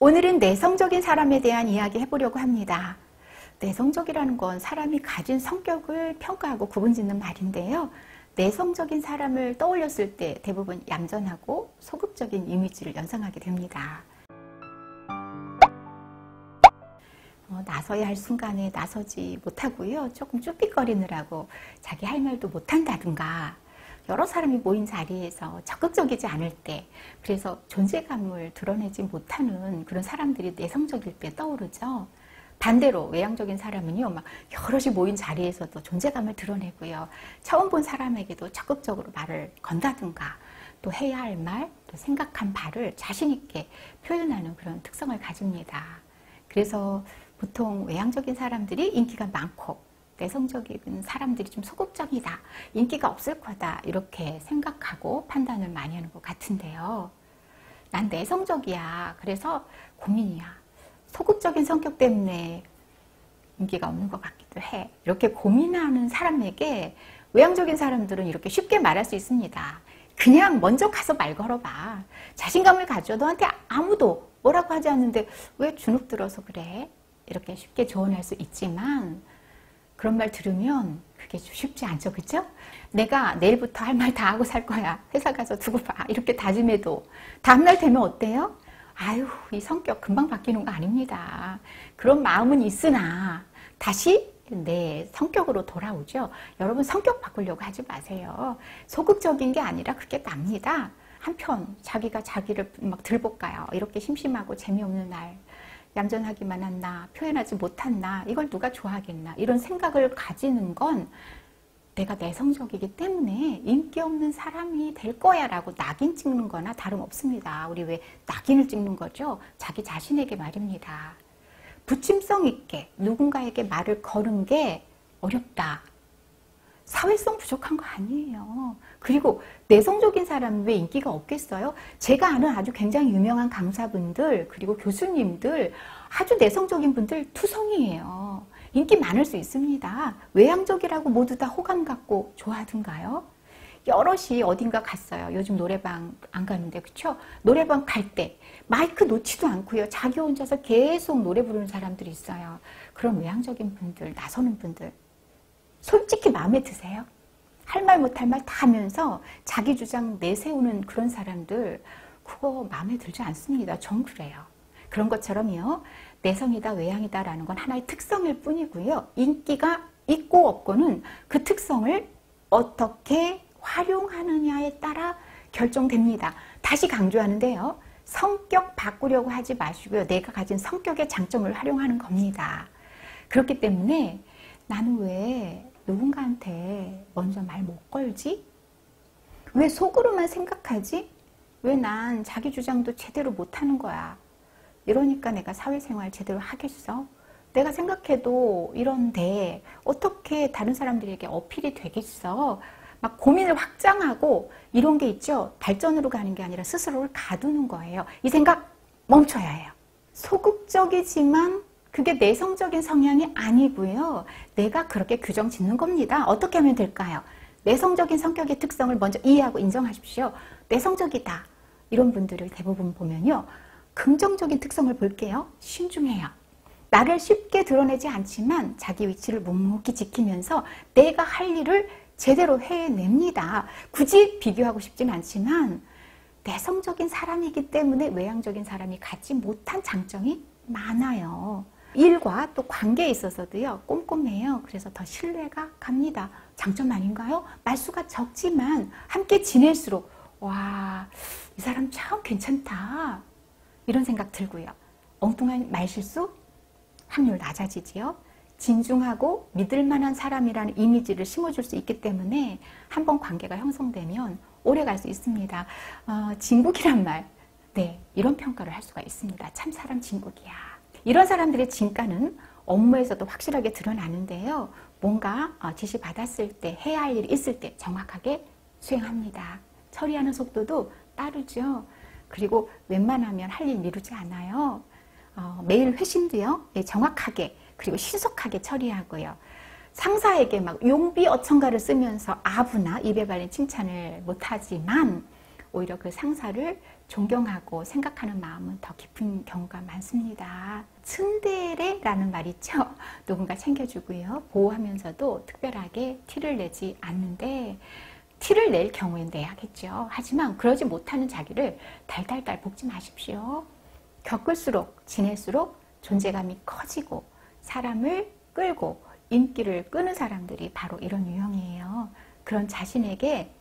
오늘은 내성적인 사람에 대한 이야기 해보려고 합니다. 내성적이라는 건 사람이 가진 성격을 평가하고 구분짓는 말인데요. 내성적인 사람을 떠올렸을 때 대부분 얌전하고 소극적인 이미지를 연상하게 됩니다. 나서야 할 순간에 나서지 못하고요. 조금 쭈삣거리느라고 자기 할 말도 못한다든가, 여러 사람이 모인 자리에서 적극적이지 않을 때, 그래서 존재감을 드러내지 못하는 그런 사람들이 내성적일 때 떠오르죠. 반대로 외향적인 사람은요, 막 여럿이 모인 자리에서도 존재감을 드러내고요. 처음 본 사람에게도 적극적으로 말을 건다든가, 또 해야 할 말, 또 생각한 바를 자신 있게 표현하는 그런 특성을 가집니다. 그래서 보통 외향적인 사람들이 인기가 많고, 내성적인 사람들이 좀 소극적이다, 인기가 없을 거다, 이렇게 생각하고 판단을 많이 하는 것 같은데요. 난 내성적이야, 그래서 고민이야, 소극적인 성격 때문에 인기가 없는 것 같기도 해, 이렇게 고민하는 사람에게 외향적인 사람들은 이렇게 쉽게 말할 수 있습니다. 그냥 먼저 가서 말 걸어봐. 자신감을 가져. 너한테 아무도 뭐라고 하지 않는데 왜 주눅 들어서 그래? 이렇게 쉽게 조언할 수 있지만, 그런 말 들으면 그게 쉽지 않죠, 그죠? 내가 내일부터 할 말 다 하고 살 거야, 회사 가서 두고 봐, 이렇게 다짐해도 다음날 되면 어때요? 아유, 이 성격 금방 바뀌는 거 아닙니다. 그런 마음은 있으나 다시 내 성격으로 돌아오죠. 여러분, 성격 바꾸려고 하지 마세요. 소극적인 게 아니라 그게 납니다. 한편 자기가 자기를 막 들볶아요. 이렇게 심심하고 재미없는 날, 얌전하기만 한 나, 표현하지 못한 나, 이걸 누가 좋아하겠나, 이런 생각을 가지는 건 내가 내성적이기 때문에 인기 없는 사람이 될 거야 라고 낙인 찍는 거나 다름없습니다. 우리 왜 낙인을 찍는 거죠? 자기 자신에게 말입니다. 부침성 있게 누군가에게 말을 거는 게 어렵다, 사회성 부족한 거 아니에요. 그리고 내성적인 사람은 왜 인기가 없겠어요? 제가 아는 아주 굉장히 유명한 강사분들, 그리고 교수님들, 아주 내성적인 분들 투성이에요. 인기 많을 수 있습니다. 외향적이라고 모두 다 호감 갖고 좋아하던가요? 여럿이 어딘가 갔어요. 요즘 노래방 안 가는데, 그쵸? 노래방 갈 때 마이크 놓지도 않고요, 자기 혼자서 계속 노래 부르는 사람들이 있어요. 그런 외향적인 분들, 나서는 분들, 솔직히 마음에 드세요? 할 말 못할 말 다 하면서 자기 주장 내세우는 그런 사람들, 그거 마음에 들지 않습니다. 전 그래요. 그런 것처럼요, 내성이다 외향이다 라는 건 하나의 특성일 뿐이고요, 인기가 있고 없고는 그 특성을 어떻게 활용하느냐에 따라 결정됩니다. 다시 강조하는데요, 성격 바꾸려고 하지 마시고요, 내가 가진 성격의 장점을 활용하는 겁니다. 그렇기 때문에 나는 왜 누군가한테 먼저 말 못 걸지? 왜 속으로만 생각하지? 왜 난 자기 주장도 제대로 못하는 거야? 이러니까 내가 사회생활 제대로 하겠어? 내가 생각해도 이런데 어떻게 다른 사람들에게 어필이 되겠어? 막 고민을 확장하고 이런 게 있죠. 발전으로 가는 게 아니라 스스로를 가두는 거예요. 이 생각 멈춰야 해요. 소극적이지만 그게 내성적인 성향이 아니고요, 내가 그렇게 규정 짓는 겁니다. 어떻게 하면 될까요? 내성적인 성격의 특성을 먼저 이해하고 인정하십시오. 내성적이다, 이런 분들을 대부분 보면요, 긍정적인 특성을 볼게요. 신중해요. 나를 쉽게 드러내지 않지만 자기 위치를 묵묵히 지키면서 내가 할 일을 제대로 해냅니다. 굳이 비교하고 싶진 않지만 내성적인 사람이기 때문에 외향적인 사람이 갖지 못한 장점이 많아요. 일과 또 관계에 있어서도요, 꼼꼼해요. 그래서 더 신뢰가 갑니다. 장점 아닌가요? 말수가 적지만 함께 지낼수록 와, 이 사람 참 괜찮다, 이런 생각 들고요. 엉뚱한 말실수 확률 낮아지지요. 진중하고 믿을 만한 사람이라는 이미지를 심어줄 수 있기 때문에 한번 관계가 형성되면 오래 갈 수 있습니다. 진국이란 말, 네, 이런 평가를 할 수가 있습니다. 참 사람 진국이야. 이런 사람들의 진가는 업무에서도 확실하게 드러나는데요, 뭔가 지시 받았을 때, 해야 할 일이 있을 때 정확하게 수행합니다. 처리하는 속도도 빠르죠. 그리고 웬만하면 할 일 미루지 않아요. 매일 회심도요, 정확하게 그리고 신속하게 처리하고요. 상사에게 막 용비어천가를 쓰면서 아부나 입에 발린 칭찬을 못하지만 오히려 그 상사를 존경하고 생각하는 마음은 더 깊은 경우가 많습니다. 츤데레라는 말 있죠. 누군가 챙겨주고요. 보호하면서도 특별하게 티를 내지 않는데 티를 낼 경우엔 내야겠죠. 하지만 그러지 못하는 자기를 달달달 볶지 마십시오. 겪을수록 지낼수록 존재감이 커지고 사람을 끌고 인기를 끄는 사람들이 바로 이런 유형이에요. 그런 자신에게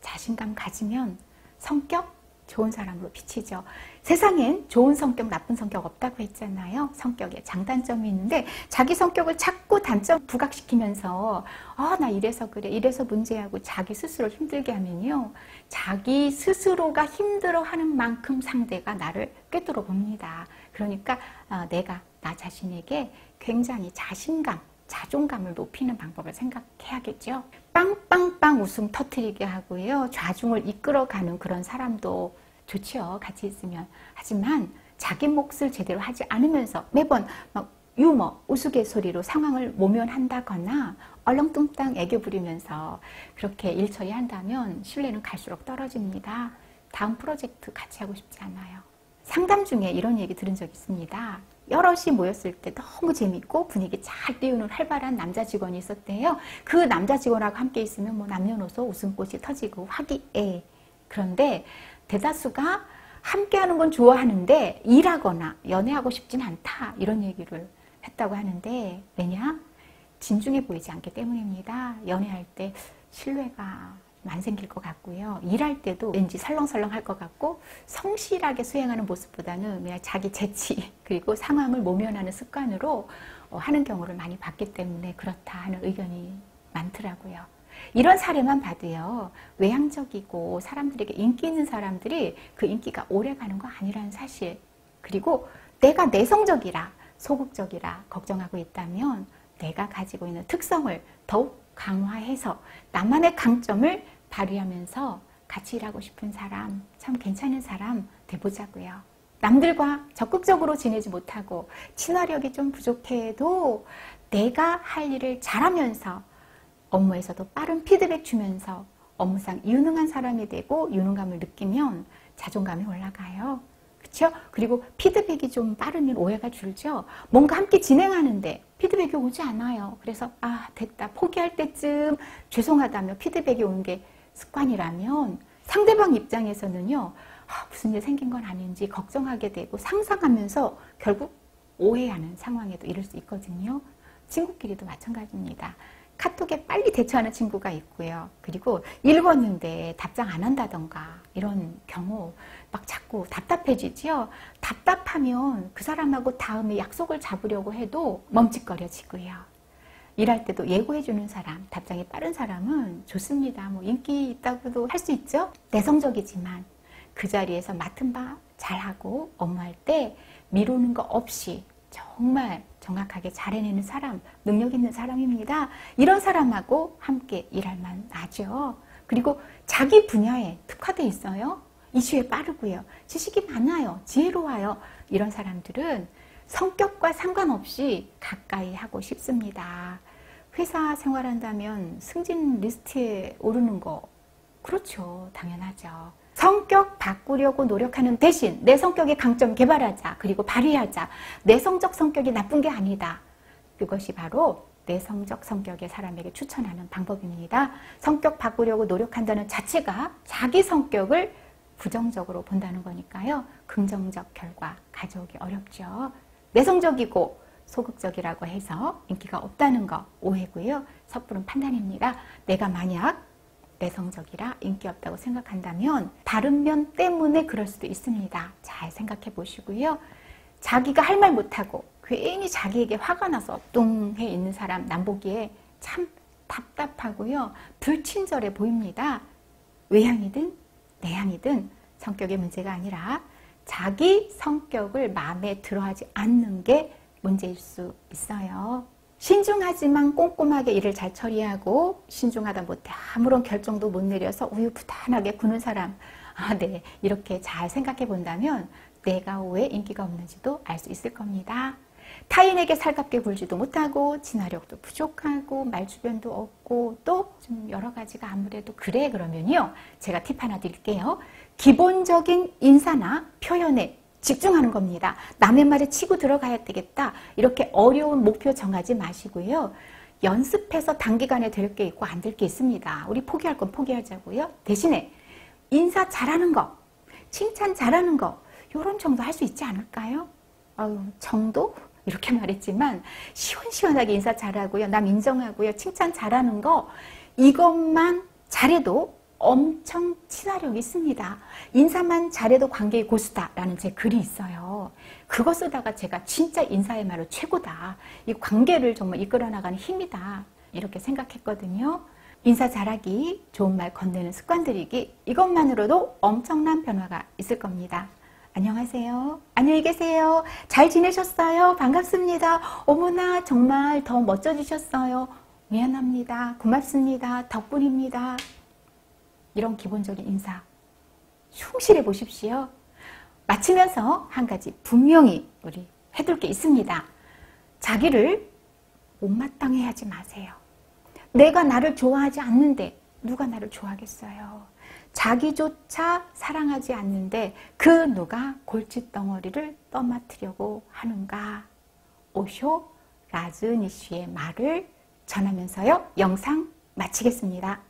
자신감 가지면 성격 좋은 사람으로 비치죠. 세상엔 좋은 성격, 나쁜 성격 없다고 했잖아요. 성격에 장단점이 있는데 자기 성격을 자꾸 단점 부각시키면서 나 이래서 그래, 이래서 문제하고 자기 스스로 힘들게 하면요. 자기 스스로가 힘들어하는 만큼 상대가 나를 꿰뚫어 봅니다. 그러니까 내가 나 자신에게 굉장히 자신감, 자존감을 높이는 방법을 생각해야겠죠. 빵빵빵 웃음 터뜨리게 하고요. 좌중을 이끌어가는 그런 사람도 좋죠. 같이 있으면. 하지만 자기 몫을 제대로 하지 않으면서 매번 막 유머, 우스갯소리로 상황을 모면한다거나 얼렁뚱땅 애교 부리면서 그렇게 일 처리한다면 신뢰는 갈수록 떨어집니다. 다음 프로젝트 같이 하고 싶지 않아요. 상담 중에 이런 얘기 들은 적 있습니다. 여럿이 모였을 때 너무 재밌고 분위기 잘 띄우는 활발한 남자 직원이 있었대요. 그 남자 직원하고 함께 있으면 뭐 남녀노소 웃음꽃이 터지고 화기애. 그런데 대다수가 함께하는 건 좋아하는데 일하거나 연애하고 싶진 않다. 이런 얘기를 했다고 하는데 왜냐? 진중해 보이지 않기 때문입니다. 연애할 때 신뢰가 안 생길 것 같고요. 일할 때도 왠지 설렁설렁 할 것 같고 성실하게 수행하는 모습보다는 그냥 자기 재치 그리고 상황을 모면하는 습관으로 하는 경우를 많이 봤기 때문에 그렇다 하는 의견이 많더라고요. 이런 사례만 봐도요. 외향적이고 사람들에게 인기 있는 사람들이 그 인기가 오래가는 거 아니라는 사실 그리고 내가 내성적이라 소극적이라 걱정하고 있다면 내가 가지고 있는 특성을 더욱 강화해서 나만의 강점을 발휘하면서 같이 일하고 싶은 사람, 참 괜찮은 사람 돼보자고요. 남들과 적극적으로 지내지 못하고 친화력이 좀 부족해도 내가 할 일을 잘하면서 업무에서도 빠른 피드백 주면서 업무상 유능한 사람이 되고 유능감을 느끼면 자존감이 올라가요. 그렇죠? 그리고 피드백이 좀 빠르면 오해가 줄죠. 뭔가 함께 진행하는데 피드백이 오지 않아요. 그래서 됐다 포기할 때쯤 죄송하다며 피드백이 오는 게 습관이라면 상대방 입장에서는요. 무슨 일 생긴 건 아닌지 걱정하게 되고 상상하면서 결국 오해하는 상황에도 이를 수 있거든요. 친구끼리도 마찬가지입니다. 카톡에 빨리 대처하는 친구가 있고요. 그리고 읽었는데 답장 안 한다던가 이런 경우 막 자꾸 답답해지죠. 답답하면 그 사람하고 다음에 약속을 잡으려고 해도 멈칫거려지고요. 일할 때도 예고해주는 사람, 답장이 빠른 사람은 좋습니다. 뭐 인기 있다고도 할 수 있죠. 내성적이지만 그 자리에서 맡은 바 잘하고 업무할 때 미루는 거 없이 정말 정확하게 잘 해내는 사람, 능력 있는 사람입니다. 이런 사람하고 함께 일할 만하죠. 그리고 자기 분야에 특화되어 있어요. 이슈에 빠르고요. 지식이 많아요. 지혜로워요. 이런 사람들은 성격과 상관없이 가까이 하고 싶습니다. 회사 생활한다면 승진 리스트에 오르는 거 그렇죠. 당연하죠. 성격 바꾸려고 노력하는 대신 내 성격의 강점 개발하자. 그리고 발휘하자. 내성적 성격이 나쁜 게 아니다. 그것이 바로 내성적 성격의 사람에게 추천하는 방법입니다. 성격 바꾸려고 노력한다는 자체가 자기 성격을 부정적으로 본다는 거니까요. 긍정적 결과 가져오기 어렵죠. 내성적이고 소극적이라고 해서 인기가 없다는 거 오해고요. 섣부른 판단입니다. 내가 만약 내성적이라 인기 없다고 생각한다면 다른 면 때문에 그럴 수도 있습니다. 잘 생각해 보시고요. 자기가 할 말 못하고 괜히 자기에게 화가 나서 뚱해 있는 사람 남보기에 참 답답하고요. 불친절해 보입니다. 외향이든 내향이든 성격의 문제가 아니라 자기 성격을 마음에 들어하지 않는 게 문제일 수 있어요. 신중하지만 꼼꼼하게 일을 잘 처리하고 신중하다 못해 아무런 결정도 못 내려서 우유부단하게 구는 사람 네, 이렇게 잘 생각해 본다면 내가 왜 인기가 없는지도 알 수 있을 겁니다. 타인에게 살갑게 굴지도 못하고 친화력도 부족하고 말주변도 없고 또 좀 여러 가지가 아무래도 그래 그러면요. 제가 팁 하나 드릴게요. 기본적인 인사나 표현에 집중하는 겁니다. 남의 말에 치고 들어가야 되겠다. 이렇게 어려운 목표 정하지 마시고요. 연습해서 단기간에 될 게 있고 안 될 게 있습니다. 우리 포기할 건 포기하자고요. 대신에 인사 잘하는 거, 칭찬 잘하는 거 이런 정도 할 수 있지 않을까요? 정도? 이렇게 말했지만 시원시원하게 인사 잘하고요. 남 인정하고요. 칭찬 잘하는 거 이것만 잘해도 엄청 친화력이 있습니다. 인사만 잘해도 관계의 고수다라는 제 글이 있어요. 그거 쓰다가 제가 진짜 인사야말로 최고다. 이 관계를 정말 이끌어나가는 힘이다. 이렇게 생각했거든요. 인사 잘하기, 좋은 말 건네는 습관 들이기 이것만으로도 엄청난 변화가 있을 겁니다. 안녕하세요. 안녕히 계세요. 잘 지내셨어요? 반갑습니다. 어머나 정말 더 멋져지셨어요. 미안합니다. 고맙습니다. 덕분입니다. 이런 기본적인 인사 충실해 보십시오. 마치면서 한 가지 분명히 우리 해둘 게 있습니다. 자기를 못마땅해 하지 마세요. 내가 나를 좋아하지 않는데 누가 나를 좋아하겠어요. 자기조차 사랑하지 않는데 그 누가 골칫덩어리를 떠맡으려고 하는가. 오쇼 라즈니쉬의 말을 전하면서요. 영상 마치겠습니다.